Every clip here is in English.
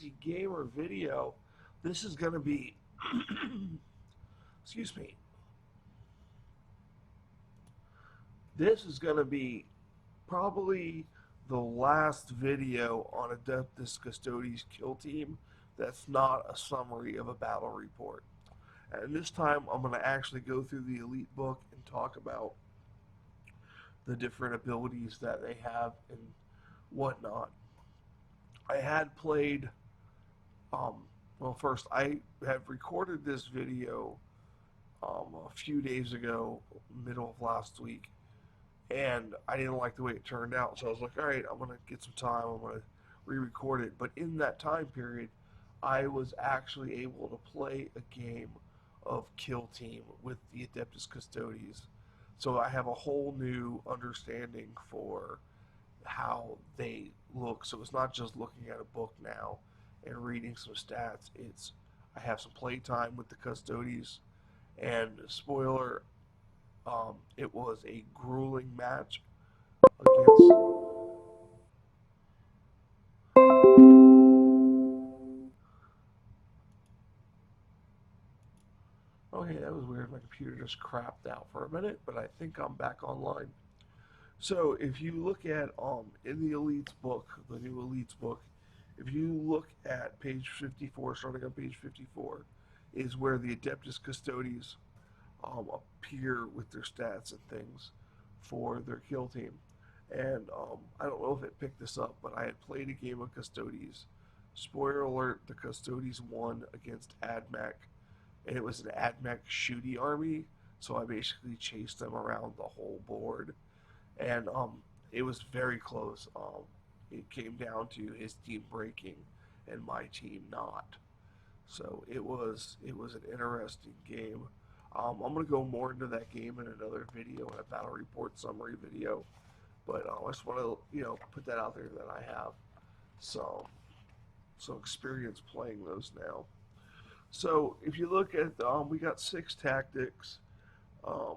PC Gamer video. This is going to be, excuse me, this is going to be probably the last video on Adeptus Custodes kill team that's not a summary of a battle report. And this time I'm going to actually go through the Elite book and talk about the different abilities that they have and whatnot. I had played, well, first, I have recorded this video a few days ago, middle of last week, and I didn't like the way it turned out, so I was like, all right, I'm going to get some time, I'm going to re-record it. But in that time period, I was actually able to play a game of Kill Team with the Adeptus Custodes. So I have a whole new understanding for how they look. So it's not just looking at a book now and reading some stats. It's I have some play time with the Custodes. And spoiler, it was a grueling match against. Okay, that was weird. My computer just crapped out for a minute, but I think I'm back online. So if you look at in the Elites book, the new Elites book, if you look at page 54, starting on page 54, is where the Adeptus Custodes appear with their stats and things for their kill team. And I don't know if it picked this up, but I had played a game of Custodes. Spoiler alert: the Custodes won against AdMech, and it was an AdMech shooty army. So I basically chased them around the whole board, and it was very close. It came down to his team breaking and my team not. So it was an interesting game. I'm gonna go more into that game in another video, in a battle report summary video. But I just want to put that out there that I have some experience playing those now. So if you look at we got 6 tactics. Um,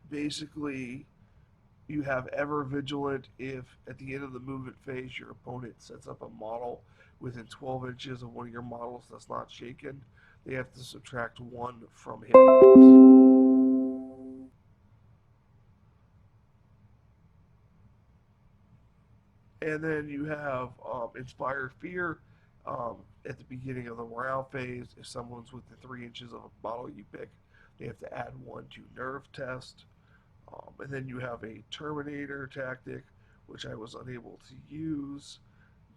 Basically, you have ever vigilant if at the end of the movement phase your opponent sets up a model within 12 inches of one of your models that's not shaken. They have to subtract 1 from hit points. And then you have Inspire Fear at the beginning of the morale phase. If someone's within 3 inches of a model you pick, they have to add 1 to nerve test. And then you have a Terminator tactic, which I was unable to use.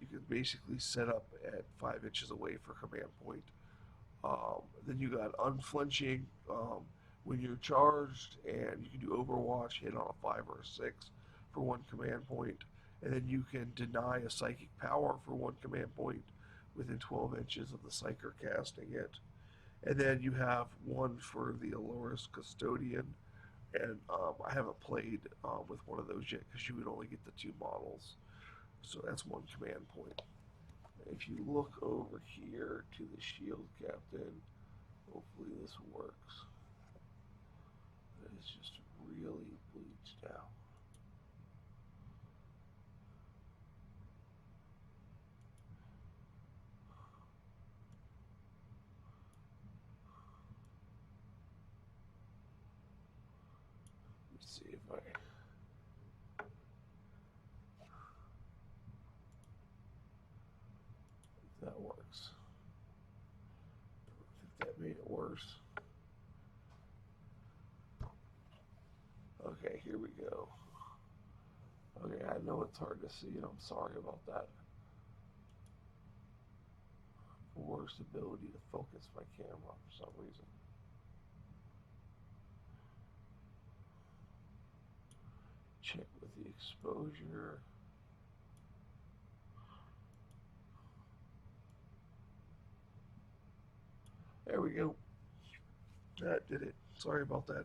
You can basically set up at 5 inches away for command point. Then you got Unflinching when you're charged, and you can do Overwatch, hit on a 5 or a 6 for 1 command point. And then you can deny a Psychic Power for 1 command point within 12 inches of the Psyker casting it. And then you have 1 for the Aloris Custodian. And I haven't played with one of those yet because you would only get the 2 models. So that's 1 command point. If you look over here to the Shield Captain, hopefully this works. It is just really bleached out. Let's see if that works. I think that made it worse. Okay, here we go. Okay, I know it's hard to see, and I'm sorry about that. Worst ability to focus my camera for some reason. Check with the exposure. There we go. That did it. Sorry about that.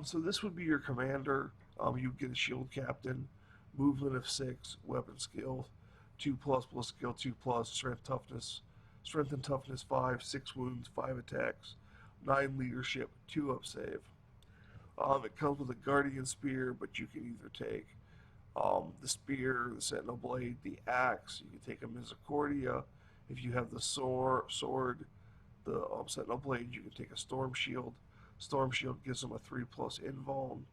So this would be your commander. You get a shield captain, movement of 6, weapon skill 2+ plus skill 2+, strength and toughness 5, 6 wounds, 5 attacks, 9 leadership, 2 up save. It comes with a guardian spear, but you can either take The spear, the sentinel blade, the axe. You can take a misericordia. If you have the sword, the sentinel blade, you can take a storm shield. Storm shield gives them a 3+ invuln.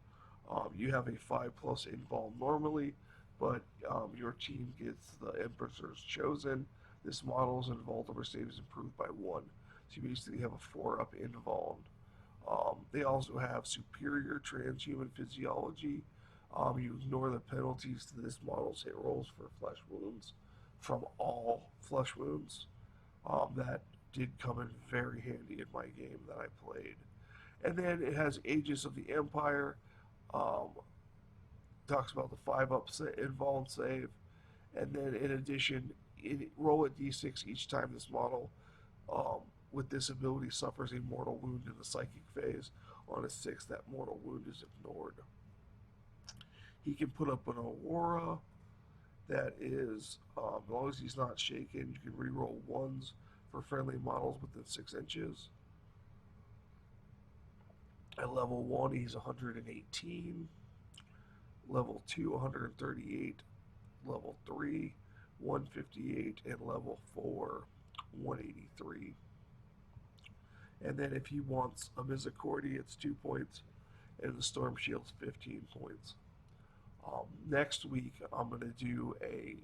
You have a 5+ invuln normally, but your team gets the Emperor's Chosen. This model's invulnerable save is improved by 1. So you basically have a 4-up invuln. They also have superior transhuman physiology. You ignore the penalties to this model's hit rolls for flesh wounds from all flesh wounds. That did come in very handy in my game that I played. And then it has Ages of the Empire. Um, Talks about the 5-up invuln save. And then in addition, roll a d6 each time this model um, with this ability suffers a mortal wound in the psychic phase. On a 6, that mortal wound is ignored. He can put up an aurora that is, as long as he's not shaken, you can reroll 1s for friendly models within 6 inches. At level 1, he's 118. Level 2, 138. Level 3, 158. And level 4, 183. And then if he wants a Misericordia, it's 2 points, and the Storm Shield's 15 points. Next week, I'm going to do a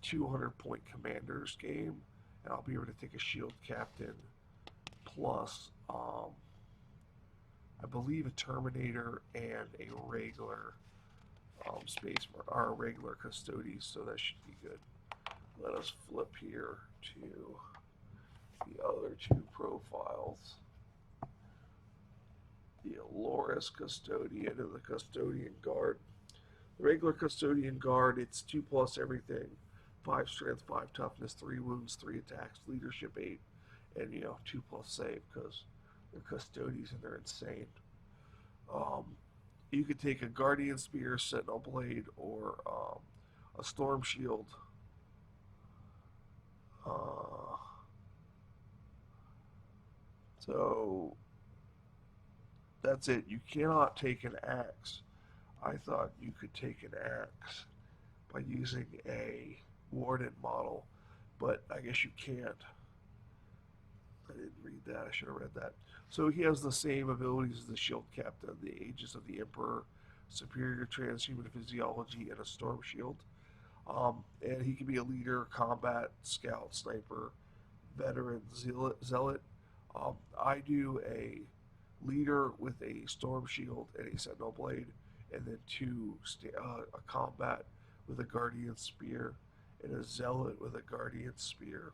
200-point Commanders game, and I'll be able to take a Shield Captain plus, I believe, a Terminator and a regular Space or a regular Custodes, so that should be good. Let us flip here to the other 2 profiles. The Aloris Custodian and the Custodian Guard. The regular Custodian Guard, it's 2+ everything. 5 strength, 5 toughness, 3 wounds, 3 attacks, leadership 8, and 2+ save because they're Custodes and they're insane. You could take a Guardian Spear, Sentinel Blade, or a Storm Shield. So that's it. You cannot take an axe. I thought you could take an axe by using a Warden model, but I guess you can't. I didn't read that. I should have read that. So he has the same abilities as the Shield Captain, the Ages of the Emperor, superior transhuman physiology, and a Storm Shield. And he can be a leader, combat, scout, sniper, veteran, zealot. I do a leader with a Storm Shield and a Sentinel Blade, and then a combat with a Guardian Spear, and a zealot with a Guardian Spear.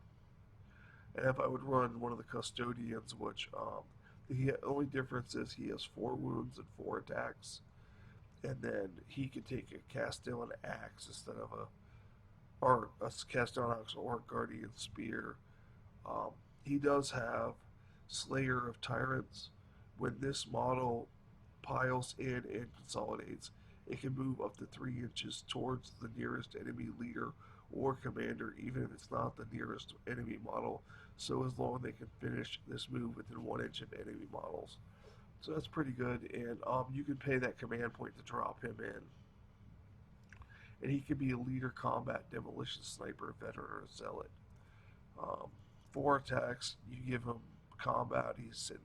And if I would run one of the Custodians, which the only difference is he has 4 wounds and 4 attacks, and then he can take a Castellan Axe instead of a Castellan Axe or a Guardian Spear. He does have Slayer of Tyrants. When this model piles in and consolidates, it can move up to 3 inches towards the nearest enemy leader or commander, even if it's not the nearest enemy model, so as long as they can finish this move within 1 inch of enemy models. So that's pretty good, and you can pay that command point to drop him in. And he can be a leader, combat, demolition, sniper, veteran, or zealot. 4 attacks, you give him combat, he's sitting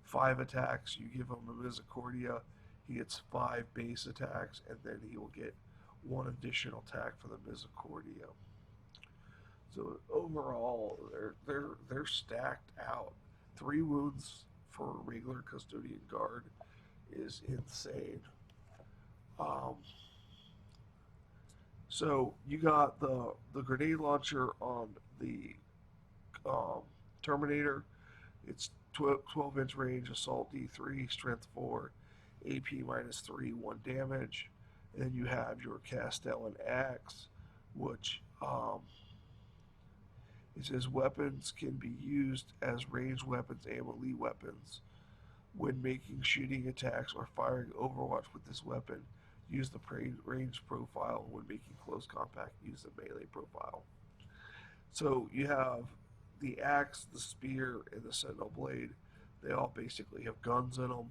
5 attacks, you give him a Misericordia, he gets 5 base attacks, and then he will get 1 additional attack for the Misericordia. So overall, they're stacked out. 3 wounds for a regular Custodian Guard is insane. So you got the grenade launcher on the Terminator. It's 12-inch range, assault D3, strength 4, AP -3, 1 damage. And then you have your Castellan Axe, which it says weapons can be used as ranged weapons and melee weapons. When making shooting attacks or firing Overwatch with this weapon, use the range profile. When making close combat, use the melee profile. So you have the axe, the spear, and the sentinel blade. They all basically have guns in them.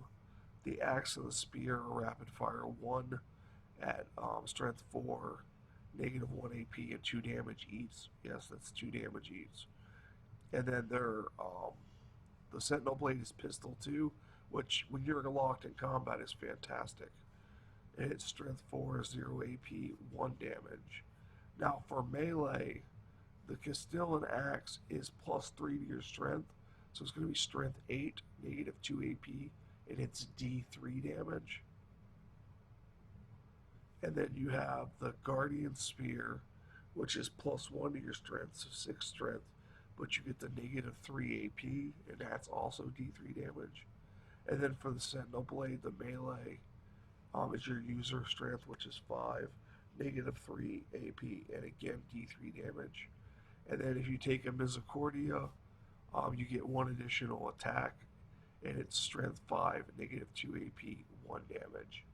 The axe and the spear are rapid fire 1, at strength 4, -1 AP, and 2 damage each. Yes, that's 2 damage each. And then the Sentinel Blade is pistol 2, which when you're locked in combat is fantastic. And it's strength 4, 0 AP, 1 damage. Now for melee, the Castellan Axe is +3 to your strength, so it's going to be strength 8, -2 AP, and it's D3 damage. And then you have the Guardian Spear, which is +1 to your strength, so 6 strength, but you get the -3 AP, and that's also D3 damage. And then for the Sentinel Blade, the melee is your user strength, which is 5, -3 AP, and again D3 damage. And then if you take a Misericordia, you get 1 additional attack, and it's strength 5, -2 AP, 1 damage.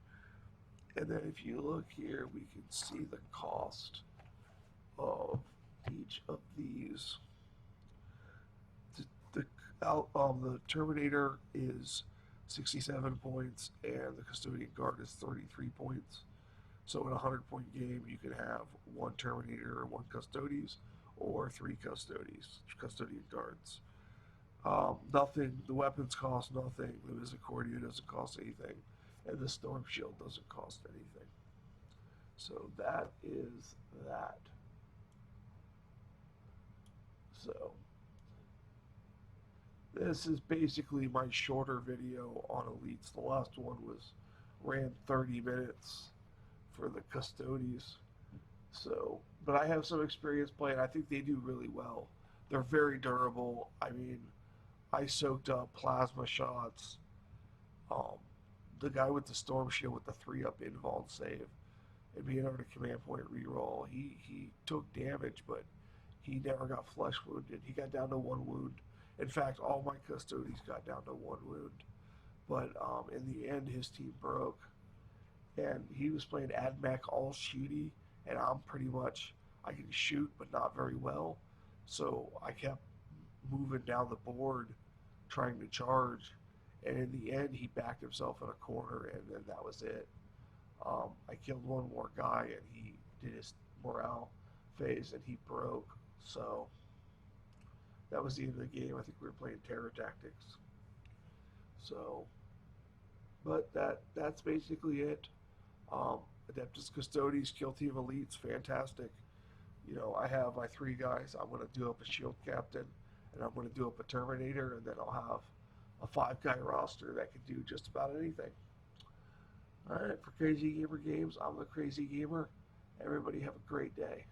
And then if you look here, we can see the cost of each of these. The Terminator is 67 points, and the Custodian Guard is 33 points. So in a 100-point game, you can have 1 Terminator or 1 Custodes, or 3 Custodian Guards. Nothing, the weapons cost nothing, the Misericordia doesn't cost anything, and the Storm Shield doesn't cost anything. So that is that. So this is basically my shorter video on Elites. The last one ran 30 minutes for the Custodes. So, but I have some experience playing. I think they do really well. They're very durable. I mean, I soaked up plasma shots. The guy with the Storm Shield with the 3-up invuln save and being able to command point reroll, he took damage, but he never got flesh wounded. He got down to 1 wound. In fact, all my Custodes got down to 1 wound. But in the end, his team broke. And he was playing AdMac all shooty, and I'm pretty much, I can shoot, but not very well. So I kept moving down the board, trying to charge. And in the end, he backed himself in a corner, and then that was it. I killed 1 more guy, and he did his morale phase, and he broke. So that was the end of the game. I think we were playing Terror Tactics. So, but that's basically it. Adeptus Custodes, Kill Team Elites, fantastic. You know, I have my 3 guys. I'm going to do up a Shield Captain, and I'm going to do up a Terminator, and then I'll have a 5-guy roster that can do just about anything. Alright, for Crazy Gamer Games, I'm the Crazy Gamer. Everybody have a great day.